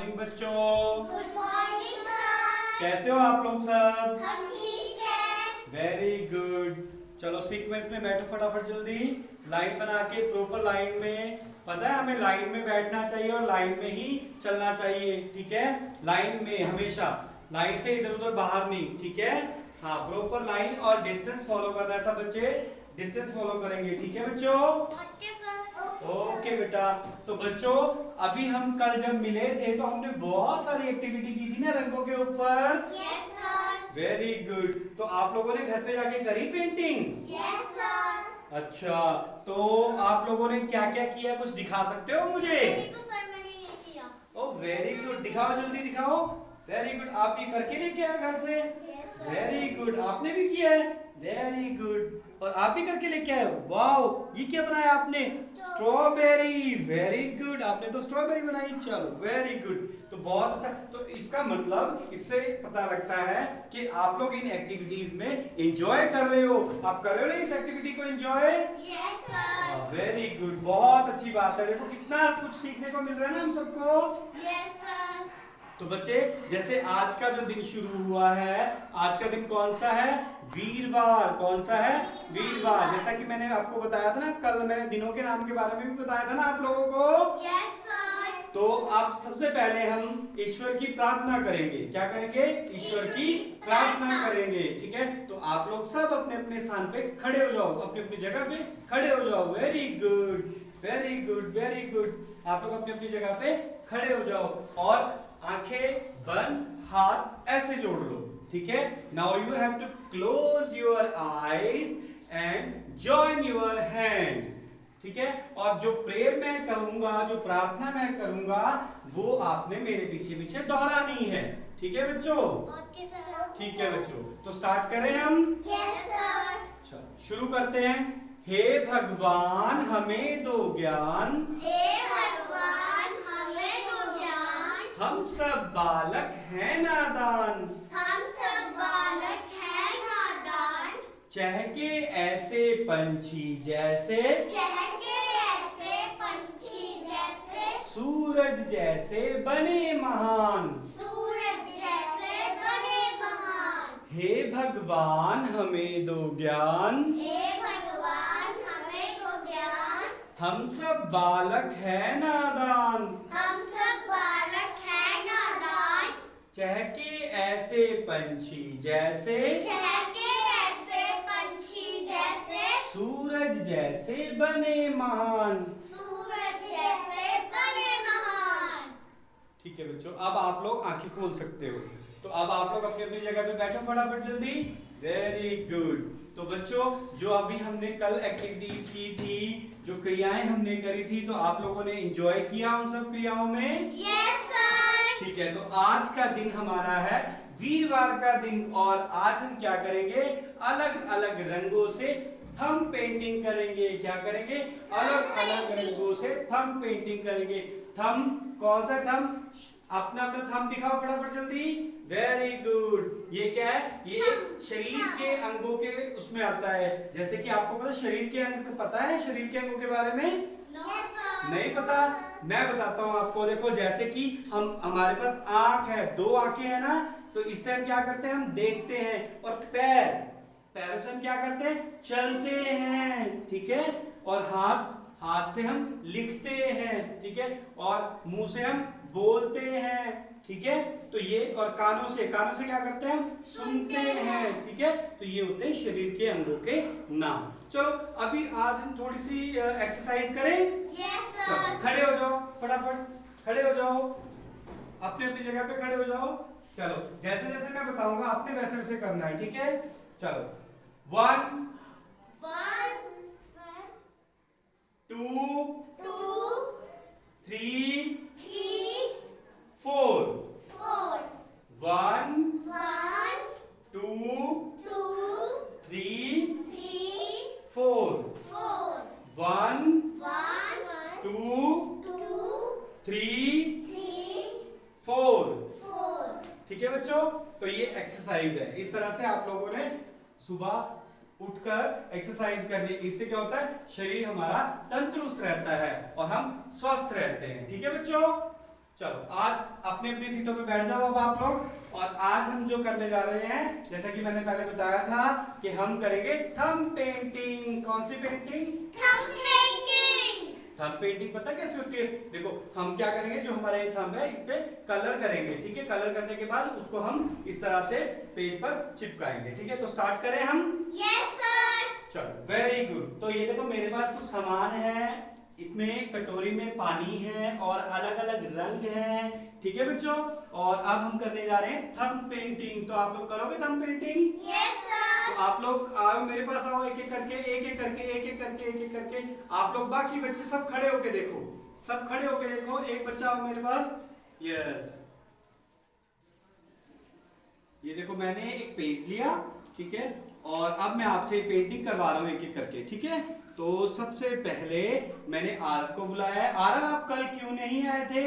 Morning बच्चों। Good morning sir. कैसे हो आप लोग सब? हम ठीक हैं। Very good. चलो सीक्वेंस में बैठो फटाफट जल्दी, लाइन बना के प्रॉपर लाइन में। पता है हमें लाइन में बैठना चाहिए और लाइन में ही चलना चाहिए, ठीक है? लाइन में हमेशा, लाइन से इधर उधर बाहर नहीं, ठीक है? हाँ, प्रॉपर लाइन और डिस्टेंस फॉलो करना है। सब बच्चे डिस्टेंस फॉलो करेंगे, ठीक है बच्चों? Okay sir. ओके बेटा। तो बच्चों अभी हम कल जब मिले थे तो हमने बहुत सारी एक्टिविटी की थी ना रंगों के ऊपर। Yes sir. Very good. तो आप लोगों ने घर पे जाके करी पेंटिंग? Yes sir. अच्छा, तो आप लोगों ने क्या क्या किया, कुछ दिखा सकते हो मुझे? तो सर मैंने ये किया। ओ वेरी गुड, दिखाओ जल्दी दिखाओ। वेरी गुड, आप ये करके लेके आए घर से? Yes sir. वेरी गुड, आपने भी किया है? Very good. और आप भी करके लेके आए? वाओ, ये क्या बनाया आपने? स्ट्रॉबेरी। वेरी गुड, आपने तो स्ट्रॉबेरी बनाई। चलो वेरी गुड, तो बहुत अच्छा। तो इसका मतलब इससे पता लगता है कि आप लोग इन एक्टिविटीज में एंजॉय कर रहे हो। आप कर रहे हो ना इस एक्टिविटी को enjoy? Yes sir. Very good, बहुत अच्छी बात है। देखो कितना कुछ सीखने को मिल रहा है ना हम सबको। Yes sir. तो बच्चे जैसे आज का जो दिन शुरू हुआ है, आज का दिन कौन सा है? वीरवार। कौन सा है? वीरवार। जैसा कि मैंने आपको बताया था ना, कल मैंने दिनों के नाम के बारे में भी बताया था ना आप लोगों को। Yes sir. तो आप सबसे पहले हम ईश्वर की प्रार्थना करेंगे। क्या करेंगे? ईश्वर की प्रार्थना करेंगे, ठीक है? तो आप लोग सब अपने अपने स्थान पे खड़े हो जाओ, अपनी अपनी जगह पे खड़े हो जाओ। Very good, very good, very good. आप लोग अपनी अपनी जगह पे खड़े हो जाओ और आंखें बंद, हाथ ऐसे जोड़ लो, ठीक है? Now you have to close your eyes and join your hand, ठीक है? और जो प्रेयर मैं करूंगा, जो प्रार्थना मैं करूंगा, वो आपने मेरे पीछे पीछे दोहरानी है, ठीक है बच्चों? Okay sir. ठीक है बच्चों, तो स्टार्ट करें हम। Yes sir. चलो शुरू करते हैं। हे भगवान हमें दो ज्ञान, हे भगवान हमें दो ज्ञान, हम सब बालक हैं नादान, हम सब बालक हैं नादान, चहके ऐसे पंछी जैसे, चहके ऐसे पंछी जैसे, सूरज जैसे बने महान। सूरज जैसे बने महान। हे भगवान हमें दो ज्ञान, हे भगवान हमें दो ज्ञान, हम सब बालक हैं नादान, हम सब बालक हैं नादान, चहके ऐसे पंछी जैसे, चहके ऐसे पंछी जैसे, सूरज जैसे बने महान। सूरज जैसे बने महान। ठीक है बच्चों, अब आप लोग आंखें खोल सकते हो। तो अब आप लोग अपनी अपनी जगह पे बैठो फटाफट जल्दी। Very good. तो बच्चों जो अभी हमने कल एक्टिविटीज की थी, जो क्रियाएं हमने करी थी, तो आप लोगों ने एंजॉय किया उन सब क्रियाओं में? Yes sir. ठीक है, तो आज का दिन हमारा है वीरवार का दिन और आज हम क्या करेंगे? अलग अलग रंगों से थंब पेंटिंग करेंगे। क्या करेंगे? अलग अलग रंगों से थंब पेंटिंग करेंगे। थंब कौन सा थंब? अपना अपना थंब दिखाओ फटाफट जल्दी। Very good. ये क्या है? ये शरीर के अंगों के उसमें आता है। जैसे कि आपको पता शरीर के अंग, पता है शरीर के अंगों के बारे में? Yes sir. नहीं पता? मैं बताता हूँ आपको। देखो जैसे कि हमारे पास आंख है, दो आंखें हैं ना, तो इससे हम क्या करते हैं? हम देखते हैं। और पैरों से हम क्या करते हैं? चलते हैं, ठीक है? और हाथ से हम लिखते हैं, ठीक है? और मुंह से हम बोलते हैं, ठीक है? तो ये, और कानों से क्या करते हैं? हम सुनते हैं, ठीक है? तो ये होते हैं शरीर के अंगों के नाम। चलो अभी आज हम थोड़ी सी एक्सरसाइज करें। यस चलो सर। खड़े हो जाओ, फटाफट खड़े हो जाओ, अपनी अपनी जगह पे खड़े हो जाओ। चलो जैसे जैसे मैं बताऊंगा आपने वैसे वैसे करना है, ठीक है? चलो 1 1 2 2 3 3 4 4 1 1 2 2 3 3 4 4 1 1 2 2 3 3 4। 4। ठीक है बच्चों, तो ये एक्सरसाइज है। इस तरह से आप लोगों ने सुबह उठकर एक्सरसाइज करनी। इससे क्या होता है? शरीर हमारा तंदुरुस्त रहता है और हम स्वस्थ रहते हैं। ठीक है बच्चों? चलो आज अपनी अपनी सीटों पे बैठ जाओ अब आप लोग। और आज हम जो करने जा रहे हैं, जैसा कि मैंने पहले बताया था कि हम करेंगे थंब पेंटिंग। कौन सी painting? Thumb painting. Thumb painting पता कैसे होती है? देखो हम क्या करेंगे, जो हमारा ये थंब है इस पे कलर करेंगे। ठीक है, कलर करने के बाद उसको हम इस तरह से पेज पर चिपकाएंगे। ठीक है, तो स्टार्ट करें हम। Yes sir. चलो वेरी गुड। तो ये देखो मेरे पास कुछ सामान है, इसमें कटोरी में पानी है और अलग अलग रंग है। ठीक है बच्चों, और अब हम करने जा रहे हैं थंब पेंटिंग। तो आप लोग करोगे थंब पेंटिंग? Yes sir. तो आप लोग आओ मेरे पास, आओ एक एक करके एक एक करके एक एक करके एक एक करके। आप लोग बाकी बच्चे सब खड़े होके देखो, सब खड़े होके देखो। एक बच्चा आओ मेरे पास। यस, ये देखो मैंने एक पेज लिया। ठीक है, और अब मैं आपसे पेंटिंग करवा रहा हूँ एक एक करके। ठीक है, तो सबसे पहले मैंने आरव को बुलाया है। आरव आप कल क्यों नहीं आए थे?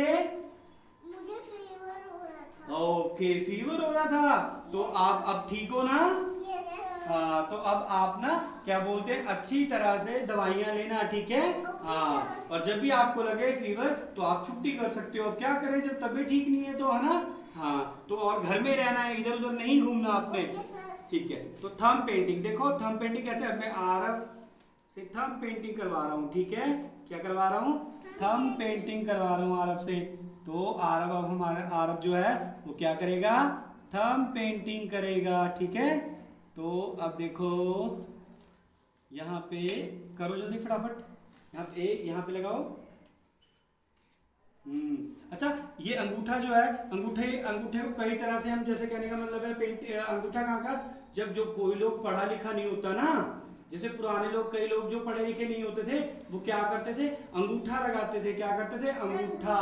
मुझे फीवर हो रहा था। ओके, फीवर हो रहा था। तो आप अब ठीक हो ना? Yes sir. हाँ, तो अब आप ना क्या बोलते हैं, अच्छी तरह से दवाइयाँ लेना। ठीक है, हाँ। और जब भी आपको लगे फीवर तो आप छुट्टी कर सकते हो। अब क्या करें जब तबीयत ठीक नहीं है तो, है ना? हाँ, तो और घर में रहना है, इधर उधर नहीं घूमना आपने। ठीक है, तो थंब पेंटिंग देखो, थंब पेंटिंग कैसे। अब मैं आरव से थंब पेंटिंग करवा रहा हूँ। ठीक है, क्या करवा रहा हूँ? थंब पेंटिंग करवा रहा हूँ आरव से। तो आरव, अब हमारा आरव जो है वो क्या करेगा? थंब पेंटिंग करेगा। ठीक है, तो अब देखो यहाँ पे करो जल्दी फटाफट। यहाँ पे लगाओ। अच्छा, ये अंगूठा जो है, अंगूठे अंगूठे को कई तरह से हम, जैसे कहने का मतलब है अंगूठा कहाँ का, जब जो कोई लोग पढ़ा लिखा नहीं होता ना, जैसे पुराने लोग, कई लोग जो पढ़े लिखे नहीं होते थे वो क्या करते थे? अंगूठा लगाते थे। क्या करते थे? अंगूठा।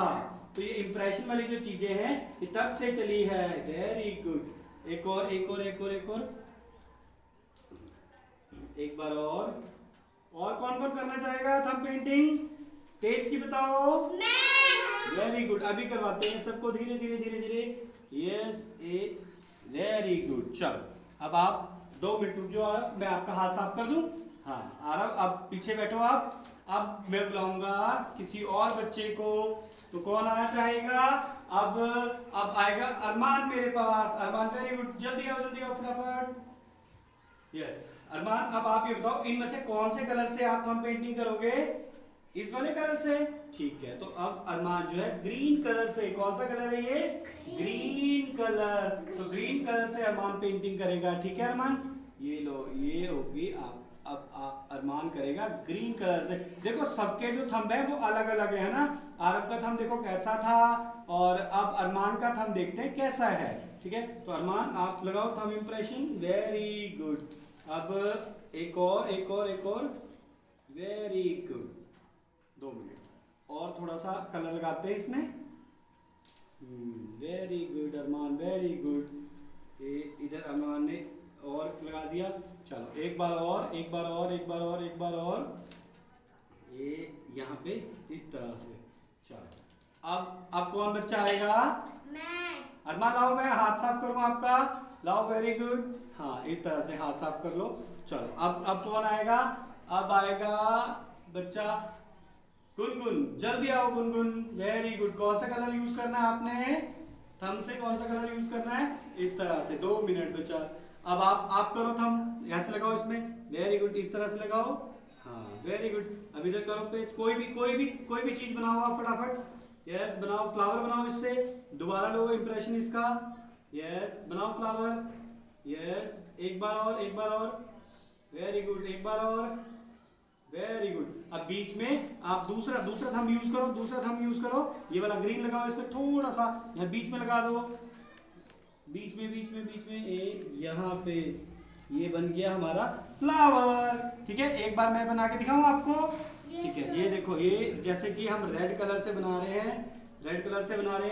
तो ये इंप्रेशन वाली जो चीजें हैं ये तब से चली है। Very good. एक और एक और एक और एक और एक बार और कौन कौन करना चाहेगा थंब पेंटिंग? तेज की बताओ। मैं। वेरी गुड, अभी करवाते हैं सबको धीरे धीरे धीरे धीरे। Yes, a very good. चलो अब आप 2 मिनट रुक जाओ, मैं आपका हाथ साफ कर दूं। हाँ आरव, अब पीछे बैठो आप। अब मैं बुलाऊंगा किसी और बच्चे को, तो कौन आना चाहेगा? अब आएगा अरमान मेरे पास। अरमान वेरी गुड, जल्दी आओ फटाफट। यस अरमान, अब आप ये बताओ इनमें से कौन से कलर से आप थंब पेंटिंग करोगे? इस वाले कलर से। ठीक है, तो अब अरमान जो है ग्रीन कलर से। कौन सा कलर है ये? Green colour. तो ग्रीन कलर से अरमान पेंटिंग करेगा। ठीक है अरमान, ये लो, ये होगी अब आप अरमान करेगा ग्रीन कलर से। देखो सबके जो थंब है वो अलग अलग है ना। आरव का थंब देखो कैसा था, और अब अरमान का थंब देखते हैं कैसा है। ठीक है, तो अरमान आप लगाओ थंब इम्प्रेशन। Very good. अब एक और वेरी गुड। 2 मिनट और थोड़ा सा कलर लगाते हैं इसमें। वेरी गुड अरमान, वेरी गुड। इधर अरमान ने और लगा दिया। चलो एक बार और ये यहाँ पे इस तरह से। चलो अब कौन बच्चा आएगा? मैं। अरमान लाओ, मैं हाथ साफ करूँ आपका। लाओ, वेरी गुड। हाँ, इस तरह से हाथ साफ कर लो। चलो अब कौन आएगा? अब आएगा बच्चा गुनगुन। जल्दी आओ गुनगुन। Very good. कौन सा कलर यूज करना है आपने? थंब से कौन सा कलर यूज करना है? इस तरह से। 2 मिनट बचा। अब आप करो थंब, यहाँ से लगाओ इसमें। वेरी गुड, इस तरह से लगाओ। हाँ वेरी गुड। अब इधर करो पेस्ट। कोई भी चीज बनाओ आप फटाफट। यस बनाओ, फ्लावर बनाओ इससे। दोबारा लो इम्प्रेशन इसका। यस बनाओ फ्लावर। यस एक बार और। वेरी गुड, एक बार और। Very good. अब बीच में आप दूसरा थंब यूज करो। ये वाला ग्रीन लगाओ इसमें, थोड़ा सा यहाँ बीच में लगा दो। बीच में यहाँ पे ये बन गया हमारा फ्लावर। ठीक है, एक बार मैं बना के दिखाऊं आपको। ठीक है, ये देखो, ये जैसे कि हम रेड कलर से बना रहे हैं।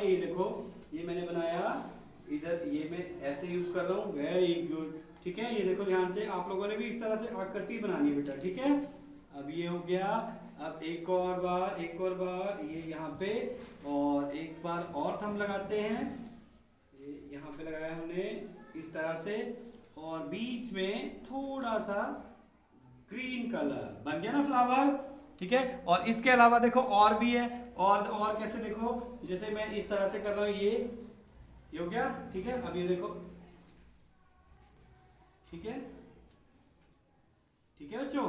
ये देखो, ये मैंने बनाया इधर, ये मैं ऐसे यूज कर रहा हूँ। Very good. ठीक है, ये देखो ध्यान से, आप लोगों ने भी इस तरह से आकृति बनानी है बेटा। ठीक है, अब ये हो गया। अब एक और बार ये यहाँ पे, और एक बार और थंब लगाते हैं। ये यहाँ पे लगाया हमने इस तरह से, और बीच में थोड़ा सा ग्रीन कलर। बन गया ना फ्लावर? ठीक है, और इसके अलावा देखो और भी है। और कैसे देखो, जैसे मैं इस तरह से कर रहा हूँ, ये हो गया, ठीक है। अब ये देखो, ठीक है, ठीक है बच्चों,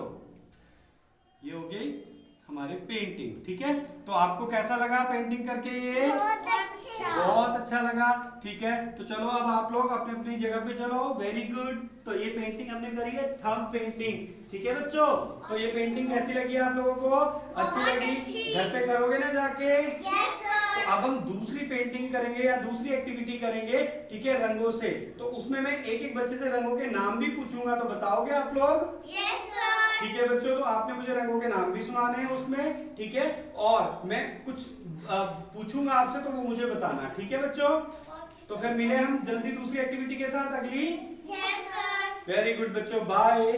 ये हो गई हमारी पेंटिंग, ठीक है। तो आपको कैसा लगा पेंटिंग करके? ये बहुत अच्छा लगा, ठीक है। तो चलो अब आप लोग अपनी अपनी जगह पे चलो। Very good. तो ये पेंटिंग हमने करी है, थंब पेंटिंग, ठीक है बच्चों। तो ये पेंटिंग कैसी लगी आप लोगों को? अच्छी लगी? घर पे करोगे ना जाके? तो अब हम दूसरी पेंटिंग करेंगे या दूसरी एक्टिविटी करेंगे, ठीक है, रंगों से। तो उसमें मैं एक एक बच्चे से रंगों के नाम भी पूछूंगा, तो बताओगे आप लोग? ठीक है बच्चों, तो आपने मुझे रंगों के नाम भी सुनाने हैं उसमें, ठीक है। और मैं कुछ पूछूंगा आपसे, तो वो मुझे बताना, ठीक है बच्चों। तो फिर मिले हम जल्दी दूसरी एक्टिविटी के साथ अगली। वेरी गुड बच्चों, बाय।